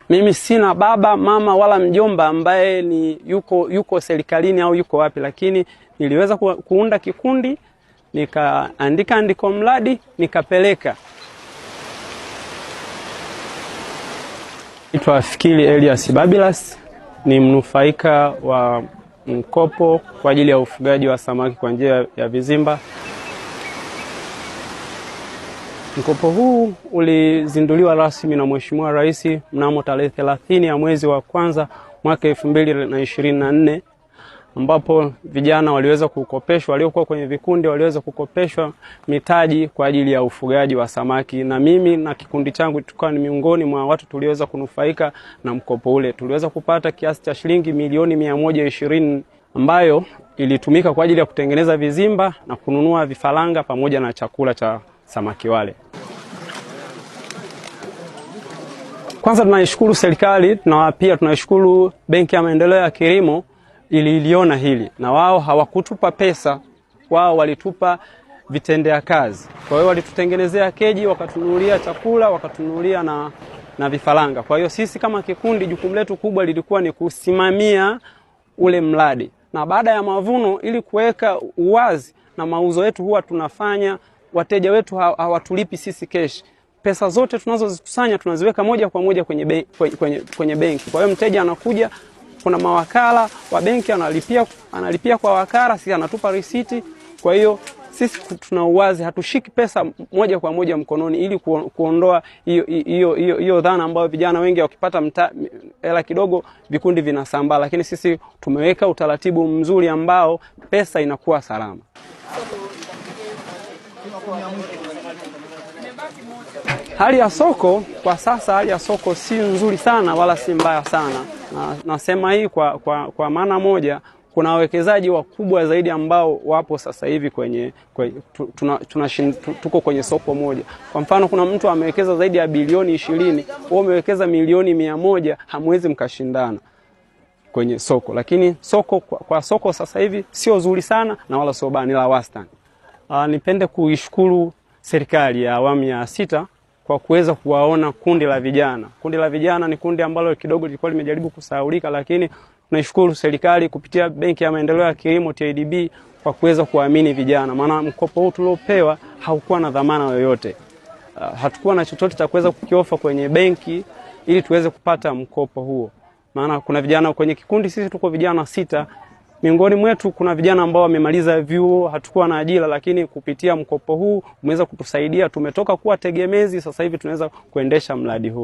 Mimi sina baba, mama wala mjomba ambaye ni yuko serikalini au yuko wapi, lakini niliweza kuunda kikundi, nikaandika andiko mradi, nikapeleka. Naitwa Fikiri Elias Babilas, ni mnufaika wa mkopo kwa ajili ya ufugaji wa samaki kwa njia ya vizimba. Mkopo huu ulizinduliwa rasmi na Mheshimiwa Rais mnamo tarehe 30 ya mwezi wa kwanza mwaka 2024, ambapo vijana waliweza kukopeshwa, waliokuwa kwenye vikundi waliweza kukopeshwa mitaji kwa ajili ya ufugaji wa samaki, na mimi na kikundi changu tulikuwa ni miongoni mwa watu tuliweza kunufaika na mkopo ule. Tuliweza kupata kiasi cha shilingi milioni 120 ambayo ilitumika kwa ajili ya kutengeneza vizimba na kununua vifaranga pamoja na chakula cha samaki wale. Kwanza tunaishukuru serikali na pia tunaishukuru Benki ya Maendeleo ya Kilimo iliona hili, na wao hawakutupa pesa, wao walitupa vitendea kazi. Kwa hiyo walitutengenezea keji, wakatununulia chakula, wakatununulia na vifaranga. Kwa hiyo sisi kama kikundi jukumu letu kubwa lilikuwa ni kusimamia ule mradi. Na baada ya mavuno, ili kuweka uwazi na mauzo yetu, huwa tunafanya wateja wetu hawatulipi sisi cash. Pesa zote tunazozikusanya tunaziweka moja kwa moja kwenye benki. Kwa hiyo mteja anakuja, kuna mawakala wa benki analipia kwa wakala, sisi anatupa risiti. Kwa hiyo sisi tuna uwazi, hatushiki pesa moja kwa moja mkononi, ili kuondoa hiyo dhana ambayo vijana wengi wakipata hela kidogo vikundi vinasambaa, lakini sisi tumeweka utaratibu mzuri ambao pesa inakuwa salama. Hali ya soko kwa sasa, hali ya soko si nzuri sana wala si mbaya sana. Nasema hii kwa maana moja, kuna wawekezaji wakubwa zaidi ambao wapo sasa hivi tuko kwenye soko moja. Kwa mfano, kuna mtu amewekeza zaidi ya bilioni 20, wewe umewekeza milioni 100, hamwezi mkashindana kwenye soko. Lakini kwa soko sasa hivi sio zuri sana na wala sio baya, ni la wastani. Nipende kuishukuru serikali ya awamu ya 6 kwa kuweza kuwaona kundi la vijana. Kundi la vijana ni kundi ambalo kidogo lilikuwa limejaribu kusahaulika, lakini tunashukuru serikali kupitia Benki ya Maendeleo ya Kilimo TADB kwa kuweza kuamini vijana. Maana mkopo huu tuliopewa haukuwa na dhamana yoyote. Hatukuwa na chochote cha kuweza kukiofa kwenye benki ili tuweze kupata mkopo huo. Maana kuna vijana kwenye kikundi, sisi tuko vijana 6. Miongoni mwetu kuna vijana ambao wamemaliza vyuo, hatukuwa na ajira, lakini kupitia mkopo huu umeweza kutusaidia, tumetoka kuwa tegemezi, sasa hivi tunaweza kuendesha mradi huu.